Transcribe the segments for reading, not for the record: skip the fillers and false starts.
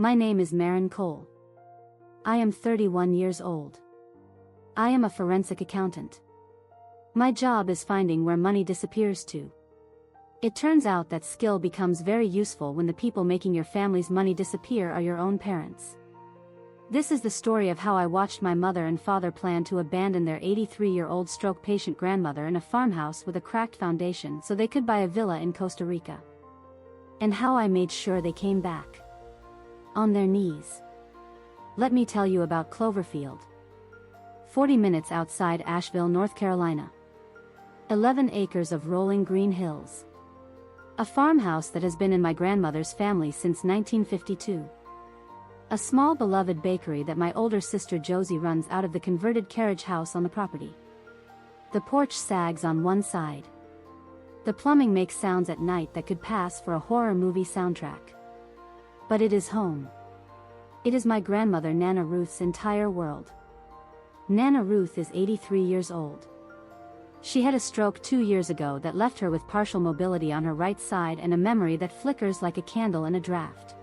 My name is Marin Cole. I am 31 years old. I am a forensic accountant. My job is finding where money disappears to. It turns out that skill becomes very useful when the people making your family's money disappear are your own parents. This is the story of how I watched my mother and father plan to abandon their 83-year-old stroke patient grandmother in a farmhouse with a cracked foundation so they could buy a villa in Costa Rica. And how I made sure they came back. On their knees. Let me tell you about Cloverfield. 40 minutes outside Asheville, North Carolina. 11 acres of rolling green hills. A farmhouse that has been in my grandmother's family since 1952. A small beloved bakery that my older sister Josie runs out of the converted carriage house on the property. The porch sags on one side. The plumbing makes sounds at night that could pass for a horror movie soundtrack. But it is home. It is my grandmother Nana Ruth's entire world. Nana Ruth is 83 years old. She had a stroke 2 years ago that left her with partial mobility on her right side and a memory that flickers like a candle in a draft.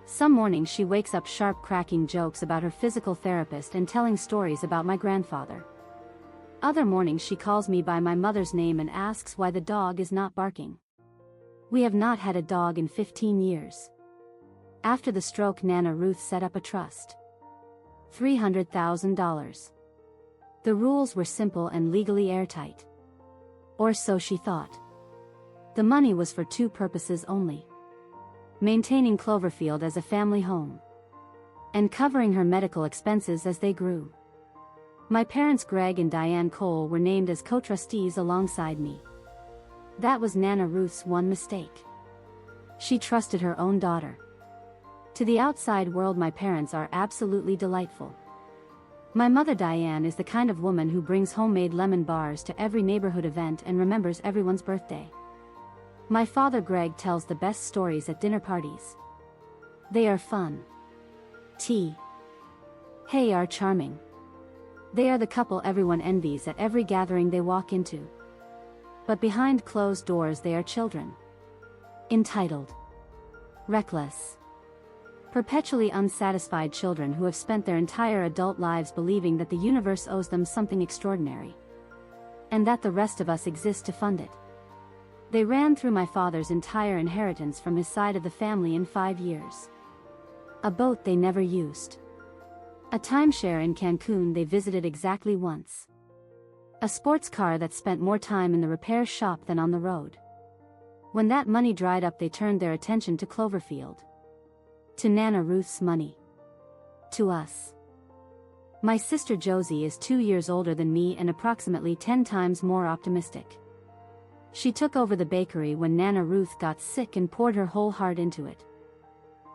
Some mornings she wakes up sharp cracking jokes about her physical therapist and telling stories about my grandfather. Other mornings she calls me by my mother's name and asks why the dog is not barking. We have not had a dog in 15 years. After the stroke, Nana Ruth set up a trust. $300,000. The rules were simple and legally airtight. Or so she thought. The money was for two purposes only. Maintaining Cloverfield as a family home. And covering her medical expenses as they grew. My parents Greg and Diane Cole were named as co-trustees alongside me. That was Nana Ruth's one mistake. She trusted her own daughter. To the outside world my parents are absolutely delightful. My mother Diane is the kind of woman who brings homemade lemon bars to every neighborhood event and remembers everyone's birthday. My father Greg tells the best stories at dinner parties. They are fun. Hey are charming. They are the couple everyone envies at every gathering they walk into. But behind closed doors they are children. Entitled. Reckless. Perpetually unsatisfied children who have spent their entire adult lives believing that the universe owes them something extraordinary. And that the rest of us exist to fund it. They ran through my father's entire inheritance from his side of the family in 5 years. A boat they never used. A timeshare in Cancun they visited exactly once. A sports car that spent more time in the repair shop than on the road. When that money dried up they turned their attention to Cloverfield. To Nana Ruth's money. To us. My sister Josie is 2 years older than me and approximately 10 times more optimistic. She took over the bakery when Nana Ruth got sick and poured her whole heart into it.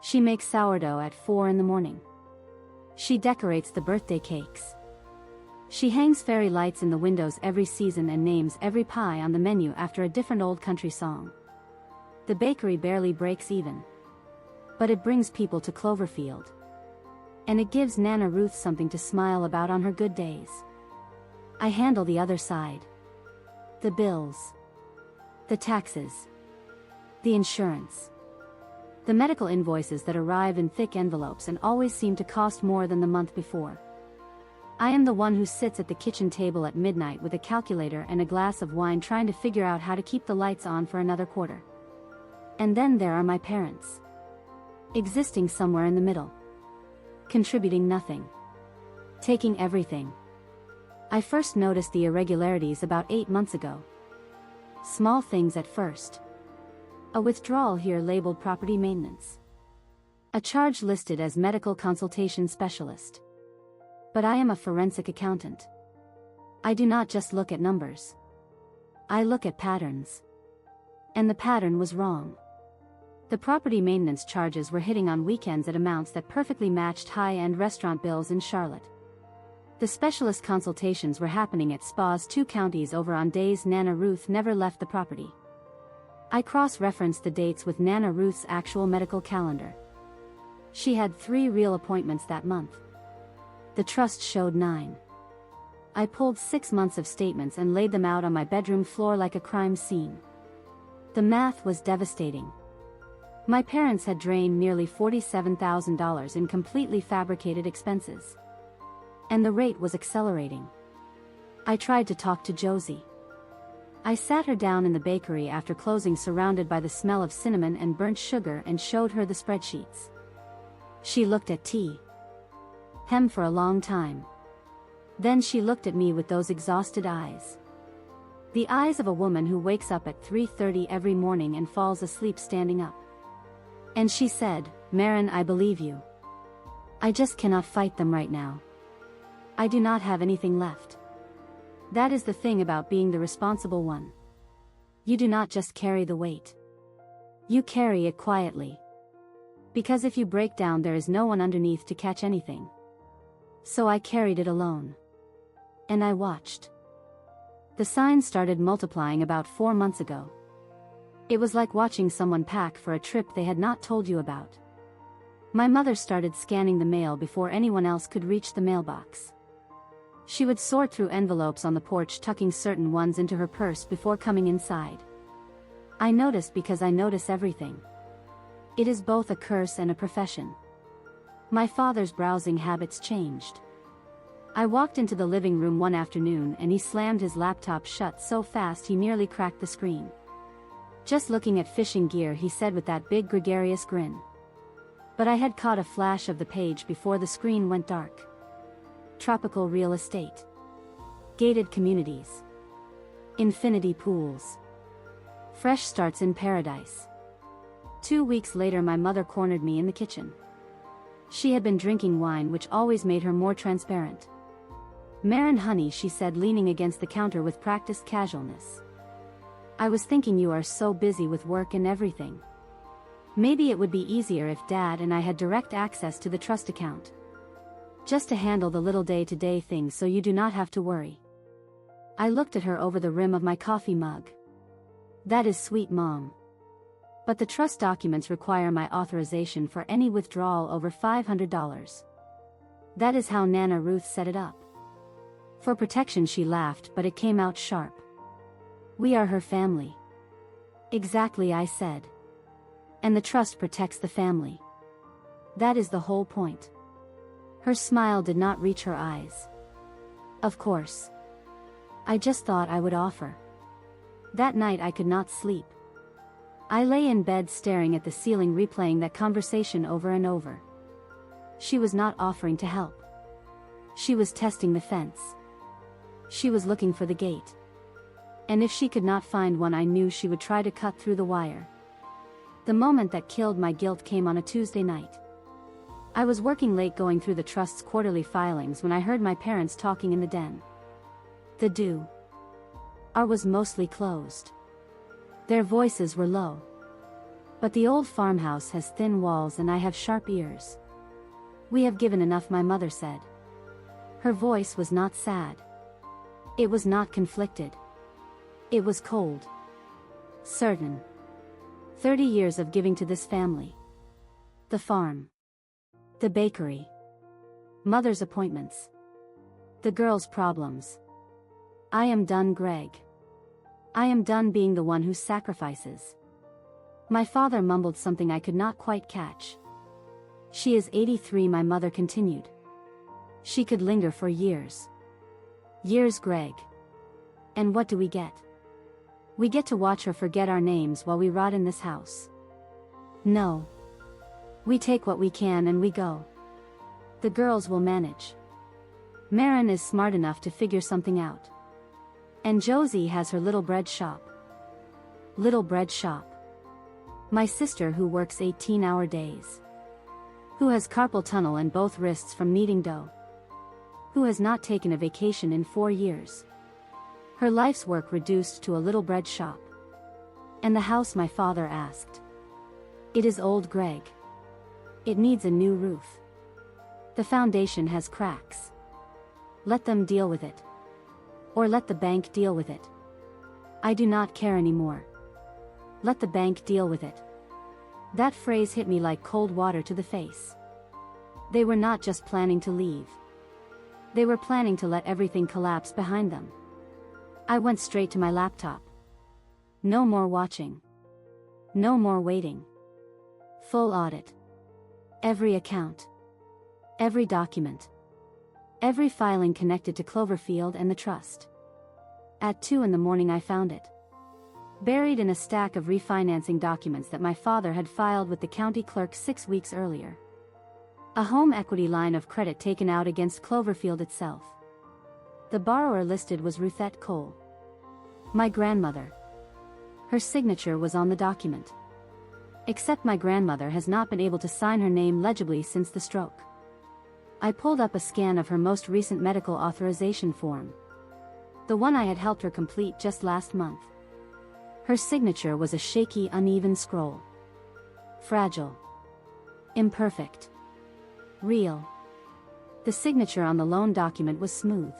She makes sourdough at 4 in the morning. She decorates the birthday cakes. She hangs fairy lights in the windows every season and names every pie on the menu after a different old country song. The bakery barely breaks even. But it brings people to Cloverfield. And it gives Nana Ruth something to smile about on her good days. I handle the other side. The bills. The taxes. The insurance. The medical invoices that arrive in thick envelopes and always seem to cost more than the month before. I am the one who sits at the kitchen table at midnight with a calculator and a glass of wine trying to figure out how to keep the lights on for another quarter. And then there are my parents. Existing somewhere in the middle. Contributing nothing. Taking everything. I first noticed the irregularities about 8 months ago. Small things at first. A withdrawal here labeled property maintenance. A charge listed as medical consultation specialist. But I am a forensic accountant. I do not just look at numbers. I look at patterns. And the pattern was wrong. The property maintenance charges were hitting on weekends at amounts that perfectly matched high-end restaurant bills in Charlotte. The specialist consultations were happening at spas 2 counties over on days Nana Ruth never left the property. I cross-referenced the dates with Nana Ruth's actual medical calendar. She had 3 real appointments that month. The trust showed 9. I pulled 6 months of statements and laid them out on my bedroom floor like a crime scene. The math was devastating. My parents had drained nearly $47,000 in completely fabricated expenses. And the rate was accelerating. I tried to talk to Josie. I sat her down in the bakery after closing, surrounded by the smell of cinnamon and burnt sugar, and showed her the spreadsheets. She looked at him for a long time. Then she looked at me with those exhausted eyes. The eyes of a woman who wakes up at 3:30 every morning and falls asleep standing up. And she said, "Marin, I believe you. I just cannot fight them right now. I do not have anything left." That is the thing about being the responsible one. You do not just carry the weight. You carry it quietly. Because if you break down, there is no one underneath to catch anything. So I carried it alone. And I watched. The signs started multiplying about 4 months ago. It was like watching someone pack for a trip they had not told you about. My mother started scanning the mail before anyone else could reach the mailbox. She would sort through envelopes on the porch, tucking certain ones into her purse before coming inside. I noticed because I notice everything. It is both a curse and a profession. My father's browsing habits changed. I walked into the living room one afternoon and he slammed his laptop shut so fast he nearly cracked the screen. "Just looking at fishing gear," he said with that big gregarious grin. But I had caught a flash of the page before the screen went dark. Tropical real estate. Gated communities. Infinity pools. Fresh starts in paradise. 2 weeks later, my mother cornered me in the kitchen. She had been drinking wine, which always made her more transparent. "Marin, honey," she said, leaning against the counter with practiced casualness. "I was thinking you are so busy with work and everything. Maybe it would be easier if Dad and I had direct access to the trust account. Just to handle the little day-to-day things so you do not have to worry." I looked at her over the rim of my coffee mug. "That is sweet, Mom. But the trust documents require my authorization for any withdrawal over $500. That is how Nana Ruth set it up." For protection, she laughed, but it came out sharp. "We are her family." "Exactly," I said. "And the trust protects the family. That is the whole point." Her smile did not reach her eyes. "Of course. I just thought I would offer." That night I could not sleep. I lay in bed staring at the ceiling, replaying that conversation over and over. She was not offering to help. She was testing the fence. She was looking for the gate. And if she could not find one, I knew she would try to cut through the wire. The moment that killed my guilt came on a Tuesday night. I was working late going through the trust's quarterly filings when I heard my parents talking in the den. The door was mostly closed. Their voices were low. "But the old farmhouse has thin walls and I have sharp ears. We have given enough," my mother said. Her voice was not sad. It was not conflicted. It was cold. Certain. 30 years of giving to this family. The farm. The bakery. Mother's appointments. The girls' problems. I am done, Greg. I am done being the one who sacrifices. My father mumbled something I could not quite catch. "She is 83, my mother continued. "She could linger for years. Years, Greg. And what do we get? We get to watch her forget our names while we rot in this house. No. We take what we can and we go. The girls will manage. Marin is smart enough to figure something out. And Josie has her little bread shop." Little bread shop. My sister, who works 18-hour days. Who has carpal tunnel in both wrists from kneading dough. Who has not taken a vacation in 4 years. Her life's work reduced to a little bread shop. And the house, my father asked. "It is old, Greg. It needs a new roof. The foundation has cracks. Let them deal with it. Or let the bank deal with it. I do not care anymore. Let the bank deal with it." That phrase hit me like cold water to the face. They were not just planning to leave. They were planning to let everything collapse behind them. I went straight to my laptop. No more watching. No more waiting. Full audit. Every account. Every document. Every filing connected to Cloverfield and the trust. At 2 a.m. I found it. Buried in a stack of refinancing documents that my father had filed with the county clerk 6 weeks earlier. A home equity line of credit taken out against Cloverfield itself. The borrower listed was Ruthette Cole. My grandmother. Her signature was on the document. Except my grandmother has not been able to sign her name legibly since the stroke. I pulled up a scan of her most recent medical authorization form. The one I had helped her complete just last month. Her signature was a shaky, uneven scroll. Fragile. Imperfect. Real. The signature on the loan document was smooth.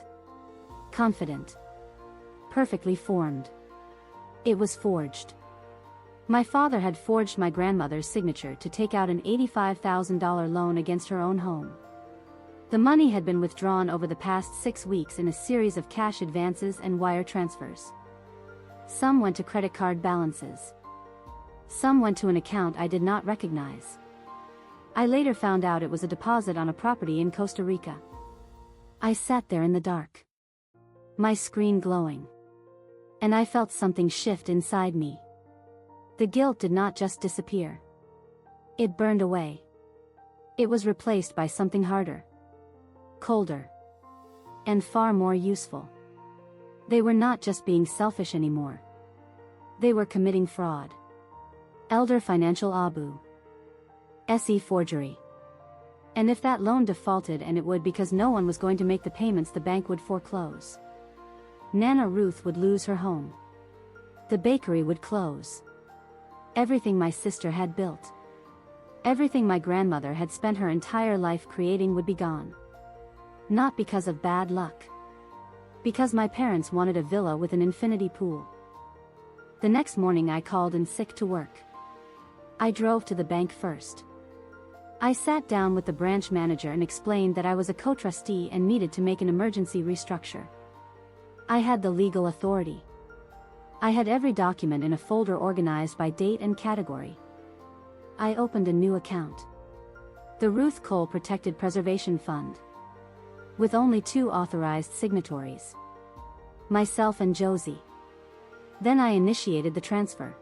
Confident. Perfectly formed. It was forged. My father had forged my grandmother's signature to take out an $85,000 loan against her own home. The money had been withdrawn over the past 6 weeks in a series of cash advances and wire transfers. Some went to credit card balances. Some went to an account I did not recognize. I later found out it was a deposit on a property in Costa Rica. I sat there in the dark. My screen glowing. And I felt something shift inside me. The guilt did not just disappear. It burned away. It was replaced by something harder. Colder. And far more useful. They were not just being selfish anymore. They were committing fraud. Elder financial abu. SE forgery. And if that loan defaulted, and it would because no one was going to make the payments, the bank would foreclose. Nana Ruth would lose her home. The bakery would close. Everything my sister had built. Everything my grandmother had spent her entire life creating would be gone. Not because of bad luck. Because my parents wanted a villa with an infinity pool. The next morning I called in sick to work. I drove to the bank first. I sat down with the branch manager and explained that I was a co-trustee and needed to make an emergency restructure. I had the legal authority. I had every document in a folder organized by date and category. I opened a new account. The Ruth Cole Protected Preservation Fund. With only 2 authorized signatories. Myself and Josie. Then I initiated the transfer.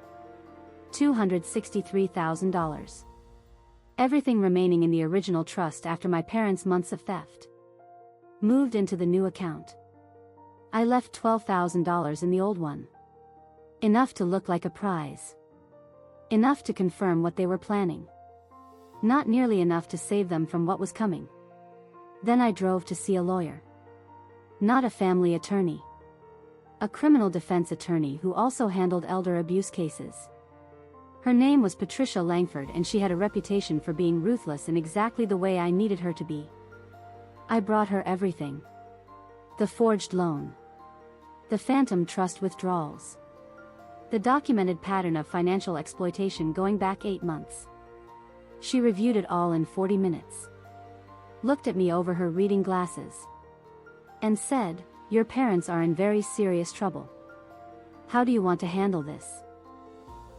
$263,000. Everything remaining in the original trust after my parents' months of theft. Moved into the new account. I left $12,000 in the old one. Enough to look like a prize. Enough to confirm what they were planning. Not nearly enough to save them from what was coming. Then I drove to see a lawyer. Not a family attorney. A criminal defense attorney who also handled elder abuse cases. Her name was Patricia Langford, and she had a reputation for being ruthless in exactly the way I needed her to be. I brought her everything. The forged loan. The phantom trust withdrawals. The documented pattern of financial exploitation going back 8 months. She reviewed it all in 40 minutes. Looked at me over her reading glasses. And said, "Your parents are in very serious trouble. How do you want to handle this?"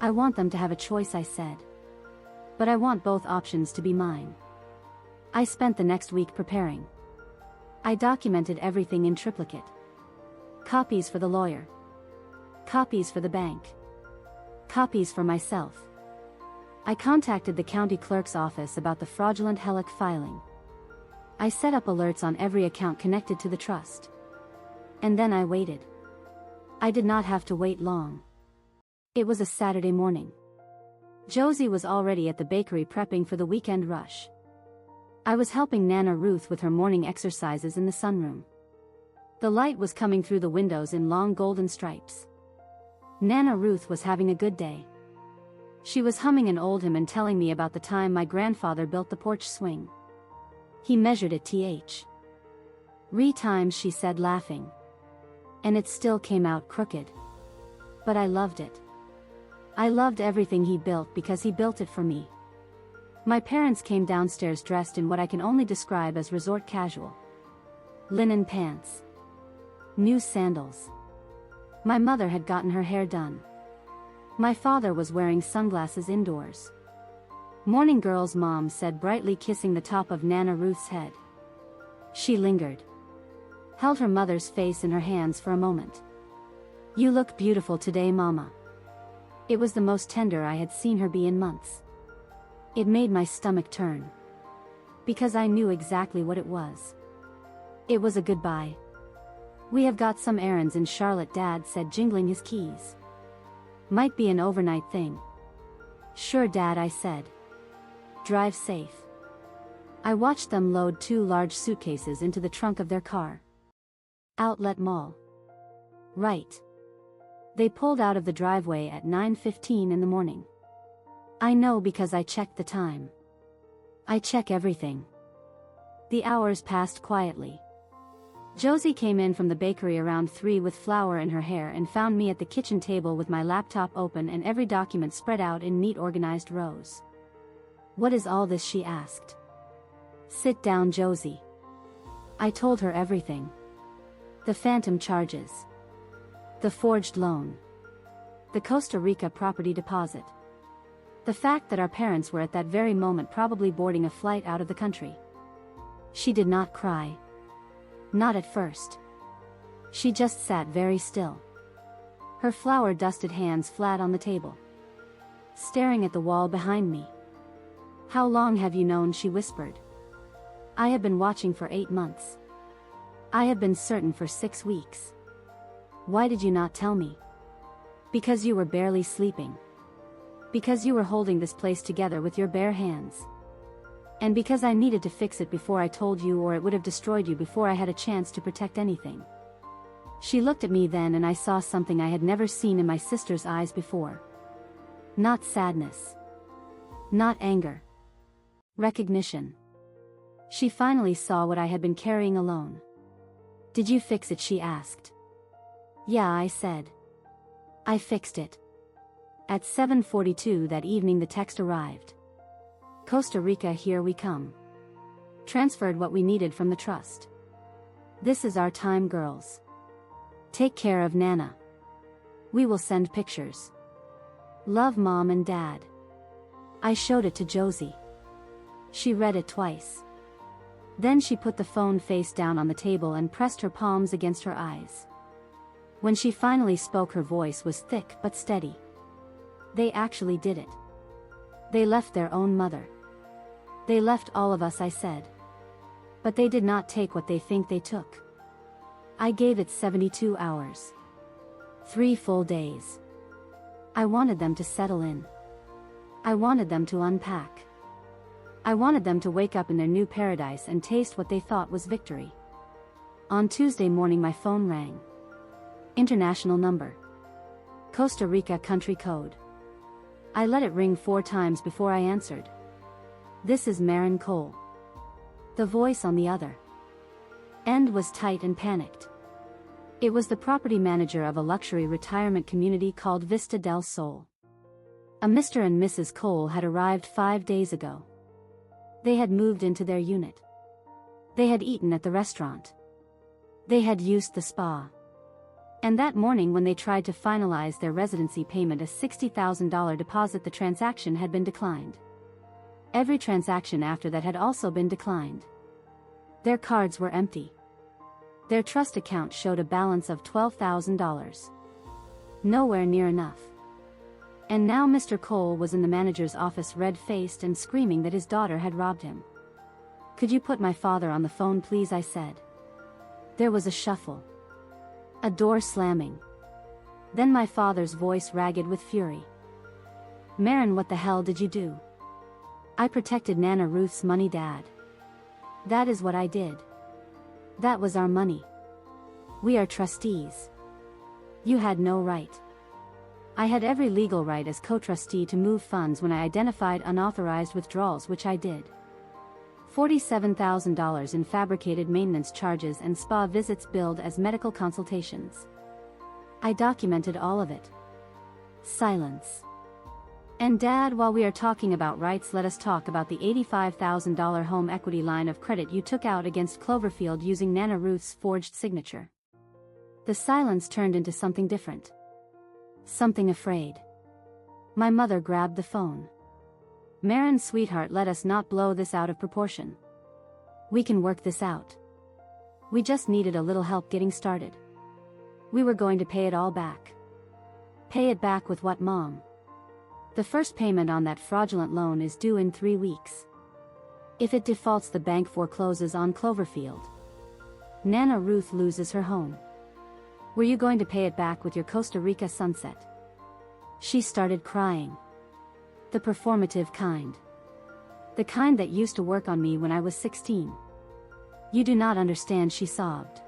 "I want them to have a choice," I said. "But I want both options to be mine." I spent the next week preparing. I documented everything in triplicate. Copies for the lawyer. Copies for the bank. Copies for myself. I contacted the county clerk's office about the fraudulent HELOC filing. I set up alerts on every account connected to the trust. And then I waited. I did not have to wait long. It was a Saturday morning. Josie was already at the bakery prepping for the weekend rush. I was helping Nana Ruth with her morning exercises in the sunroom. The light was coming through the windows in long golden stripes. Nana Ruth was having a good day. She was humming an old hymn and telling me about the time my grandfather built the porch swing. He measured it 3 times, she said, laughing. And it still came out crooked. But I loved it. I loved everything he built because he built it for me. My parents came downstairs dressed in what I can only describe as resort casual. Linen pants. New sandals. My mother had gotten her hair done. My father was wearing sunglasses indoors. "Morning, girls," Mom said brightly, kissing the top of Nana Ruth's head. She lingered, held her mother's face in her hands for a moment. "You look beautiful today, Mama." It was the most tender I had seen her be in months. It made my stomach turn, because I knew exactly what it was. It was a goodbye. "We have got some errands in Charlotte," Dad said, jingling his keys. "Might be an overnight thing." "Sure, Dad," I said. "Drive safe." I watched them load 2 large suitcases into the trunk of their car. Outlet Mall. Right. They pulled out of the driveway at 9:15 in the morning. I know because I checked the time. I check everything. The hours passed quietly. Josie came in from the bakery around 3 with flour in her hair and found me at the kitchen table with my laptop open and every document spread out in neat organized rows. "What is all this?" she asked. "Sit down, Josie." I told her everything. The phantom charges. The forged loan. The Costa Rica property deposit. The fact that our parents were at that very moment probably boarding a flight out of the country. She did not cry. Not at first. She just sat very still. Her flour-dusted hands flat on the table, staring at the wall behind me. "How long have you known?" she whispered. "I have been watching for 8 months. I have been certain for 6 weeks. Why did you not tell me?" "Because you were barely sleeping. Because you were holding this place together with your bare hands. And because I needed to fix it before I told you, or it would have destroyed you before I had a chance to protect anything." She looked at me then and I saw something I had never seen in my sister's eyes before. Not sadness. Not anger. Recognition. She finally saw what I had been carrying alone. "Did you fix it?" she asked. "Yeah," I said. "I fixed it." At 7:42 that evening the text arrived. "Costa Rica, here we come. Transferred what we needed from the trust. This is our time, girls. Take care of Nana. We will send pictures. Love, Mom and Dad." I showed it to Josie. She read it twice. Then she put the phone face down on the table and pressed her palms against her eyes. When she finally spoke, her voice was thick but steady. "They actually did it. They left their own mother. They left all of us," I said. "But they did not take what they think they took." I gave it 72 hours. 3 full days. I wanted them to settle in. I wanted them to unpack. I wanted them to wake up in their new paradise and taste what they thought was victory. On Tuesday morning my phone rang. International number. Costa Rica country code. I let it ring 4 times before I answered. "This is Marin Cole." The voice on the other end was tight and panicked. It was the property manager of a luxury retirement community called Vista del Sol. A Mr. and Mrs. Cole had arrived 5 days ago. They had moved into their unit. They had eaten at the restaurant. They had used the spa. And that morning when they tried to finalize their residency payment, a $60,000 deposit, the transaction had been declined. Every transaction after that had also been declined. Their cards were empty. Their trust account showed a balance of $12,000. Nowhere near enough. And now Mr. Cole was in the manager's office, red-faced and screaming that his daughter had robbed him. "Could you put my father on the phone, please?" I said. There was a shuffle. A door slamming. Then my father's voice, ragged with fury. "Marin, what the hell did you do?" "I protected Nana Ruth's money, Dad. That is what I did. That was our money. We are trustees. You had no right." I had every legal right as co-trustee to move funds when I identified unauthorized withdrawals, which I did. $47,000 in fabricated maintenance charges and spa visits billed as medical consultations. I documented all of it. Silence. "And Dad, while we are talking about rights, let us talk about the $85,000 home equity line of credit you took out against Cloverfield using Nana Ruth's forged signature." The silence turned into something different. Something afraid. My mother grabbed the phone. Marin, sweetheart, let us not blow this out of proportion. We can work this out. We just needed a little help getting started. We were going to pay it all back. Pay it back with what, Mom? The first payment on that fraudulent loan is due in 3 weeks. If it defaults, the bank forecloses on Cloverfield. Nana Ruth loses her home. Were you going to pay it back with your Costa Rica sunset? She started crying. The performative kind. The kind that used to work on me when I was 16. You do not understand, she sobbed.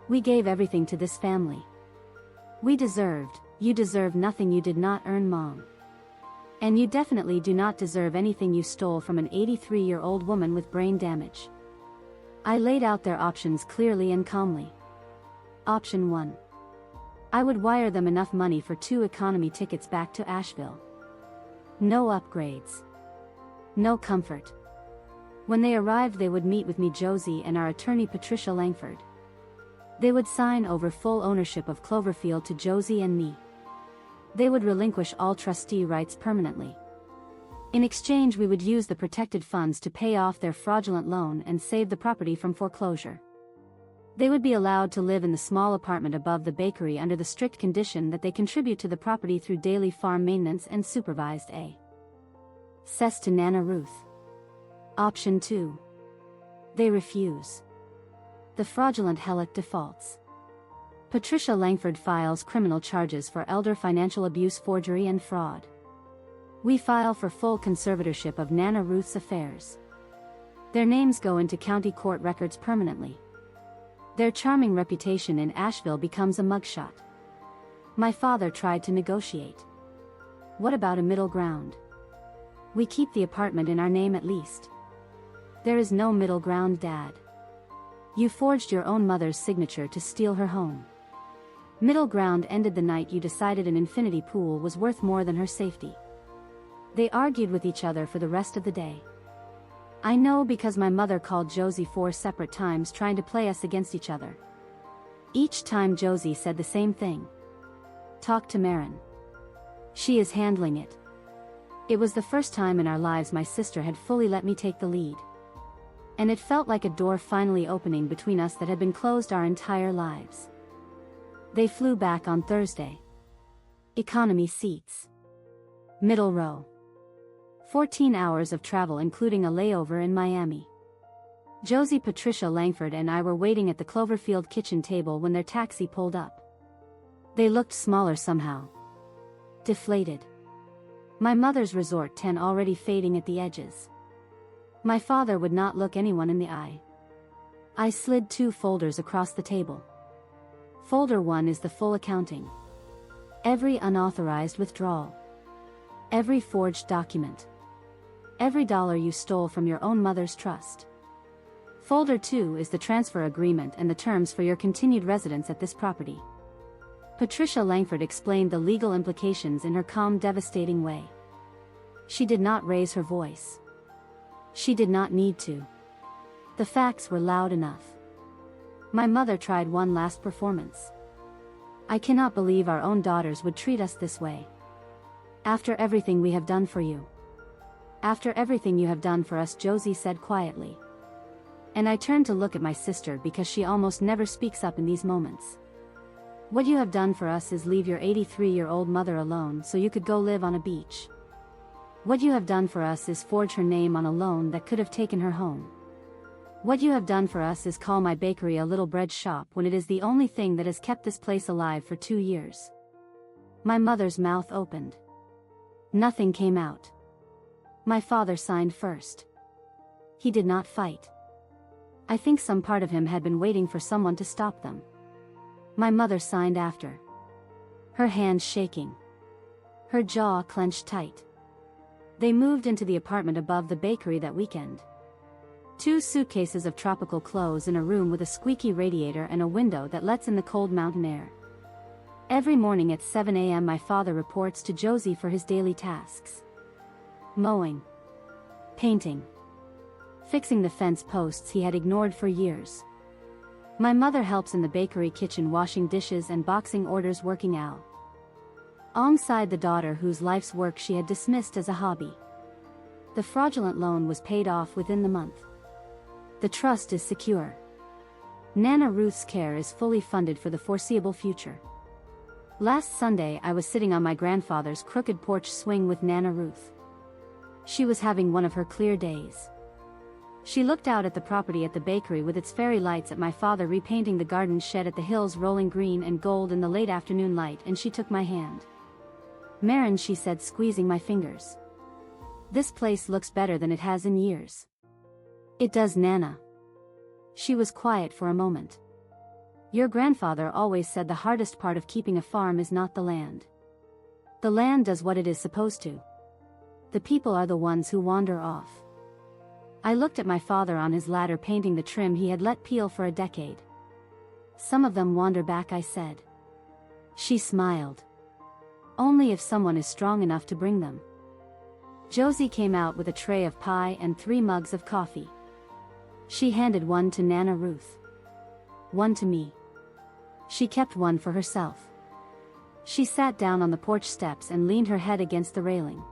We gave everything to this family. You deserve nothing you did not earn, Mom. And you definitely do not deserve anything you stole from an 83-year-old woman with brain damage. I laid out their options clearly and calmly. Option 1. I would wire them enough money for 2 economy tickets back to Asheville. No upgrades. No comfort. When they arrived, they would meet with me, Josie, and our attorney Patricia Langford. They would sign over full ownership of Cloverfield to Josie and me. They would relinquish all trustee rights permanently. In exchange, we would use the protected funds to pay off their fraudulent loan and save the property from foreclosure. They would be allowed to live in the small apartment above the bakery under the strict condition that they contribute to the property through daily farm maintenance and supervised access to Nana Ruth. Option 2. They refuse. The fraudulent helot defaults. Patricia Langford files criminal charges for elder financial abuse, forgery, and fraud. We file for full conservatorship of Nana Ruth's affairs. Their names go into county court records permanently. Their charming reputation in Asheville becomes a mugshot. My father tried to negotiate. What about a middle ground? We keep the apartment in our name at least. There is no middle ground, Dad. You forged your own mother's signature to steal her home. Middle ground ended the night you decided an infinity pool was worth more than her safety. They argued with each other for the rest of the day. I know, because my mother called Josie 4 separate times trying to play us against each other. Each time Josie said the same thing. Talk to Marin. She is handling it. It was the first time in our lives my sister had fully let me take the lead. And it felt like a door finally opening between us that had been closed our entire lives. They flew back on Thursday. Economy seats. Middle row. 14 hours of travel including a layover in Miami. Josie, Patricia Langford, and I were waiting at the Cloverfield kitchen table when their taxi pulled up. They looked smaller somehow. Deflated. My mother's resort tan already fading at the edges. My father would not look anyone in the eye. I slid 2 folders across the table. Folder 1 is the full accounting. Every unauthorized withdrawal. Every forged document. Every dollar you stole from your own mother's trust. Folder 2 is the transfer agreement and the terms for your continued residence at this property. Patricia Langford explained the legal implications in her calm, devastating way. She did not raise her voice. She did not need to. The facts were loud enough. My mother tried one last performance. I cannot believe our own daughters would treat us this way. After everything we have done for you. After everything you have done for us, Josie said quietly. And I turned to look at my sister because she almost never speaks up in these moments. What you have done for us is leave your 83-year-old mother alone so you could go live on a beach. What you have done for us is forge her name on a loan that could have taken her home. What you have done for us is call my bakery a little bread shop when it is the only thing that has kept this place alive for 2 years. My mother's mouth opened. Nothing came out. My father signed first. He did not fight. I think some part of him had been waiting for someone to stop them. My mother signed after. Her hands shaking. Her jaw clenched tight. They moved into the apartment above the bakery that weekend. 2 suitcases of tropical clothes in a room with a squeaky radiator and a window that lets in the cold mountain air. Every morning at 7 a.m. my father reports to Josie for his daily tasks. Mowing. Painting. Fixing the fence posts he had ignored for years. My mother helps in the bakery kitchen washing dishes and boxing orders, working alongside the daughter whose life's work she had dismissed as a hobby. The fraudulent loan was paid off within the month. The trust is secure. Nana Ruth's care is fully funded for the foreseeable future. Last Sunday I was sitting on my grandfather's crooked porch swing with Nana Ruth. She was having one of her clear days. She looked out at the property at the bakery with its fairy lights, at my father repainting the garden shed, at the hills rolling green and gold in the late afternoon light, and she took my hand. "Marin," she said, squeezing my fingers. "This place looks better than it has in years." "It does, Nana." She was quiet for a moment. "Your grandfather always said the hardest part of keeping a farm is not the land. The land does what it is supposed to. The people are the ones who wander off." I looked at my father on his ladder painting the trim he had let peel for a decade. "Some of them wander back," I said. She smiled. "Only if someone is strong enough to bring them." Josie came out with a tray of pie and 3 mugs of coffee. She handed one to Nana Ruth. One to me. She kept one for herself. She sat down on the porch steps and leaned her head against the railing.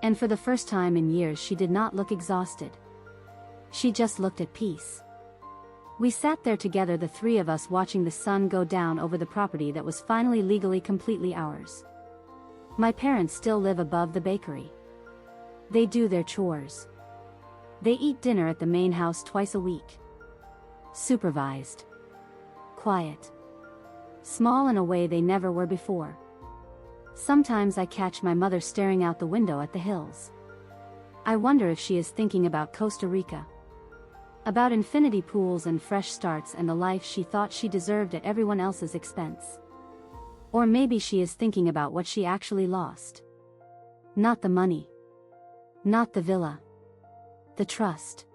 And for the first time in years she did not look exhausted. She just looked at peace. We sat there together, the 3 of us, watching the sun go down over the property that was finally legally completely ours. My parents still live above the bakery. They do their chores. They eat dinner at the main house twice a week. Supervised. Quiet. Small in a way they never were before. Sometimes I catch my mother staring out the window at the hills. I wonder if she is thinking about Costa Rica. About infinity pools and fresh starts and the life she thought she deserved at everyone else's expense. Or maybe she is thinking about what she actually lost. Not the money. Not the villa. The trust.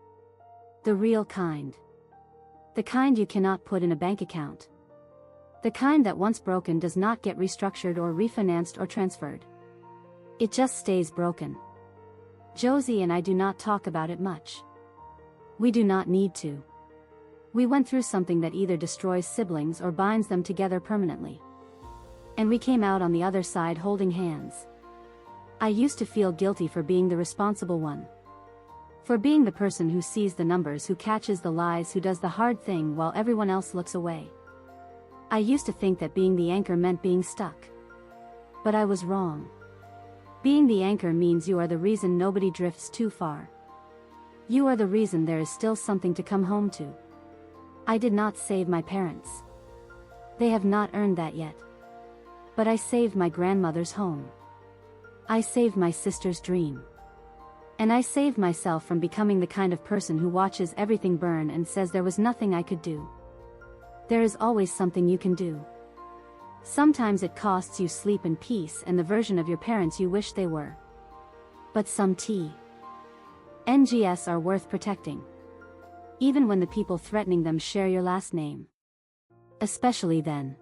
The real kind. The kind you cannot put in a bank account. The kind that once broken does not get restructured or refinanced or transferred. It just stays broken. Josie and I do not talk about it much. We do not need to. We went through something that either destroys siblings or binds them together permanently. And we came out on the other side holding hands. I used to feel guilty for being the responsible one. For being the person who sees the numbers, who catches the lies, who does the hard thing while everyone else looks away. I used to think that being the anchor meant being stuck. But I was wrong. Being the anchor means you are the reason nobody drifts too far. You are the reason there is still something to come home to. I did not save my parents. They have not earned that yet. But I saved my grandmother's home. I saved my sister's dream. And I saved myself from becoming the kind of person who watches everything burn and says there was nothing I could do. There is always something you can do. Sometimes it costs you sleep and peace and the version of your parents you wish they were. But some NGS are worth protecting. Even when the people threatening them share your last name. Especially then.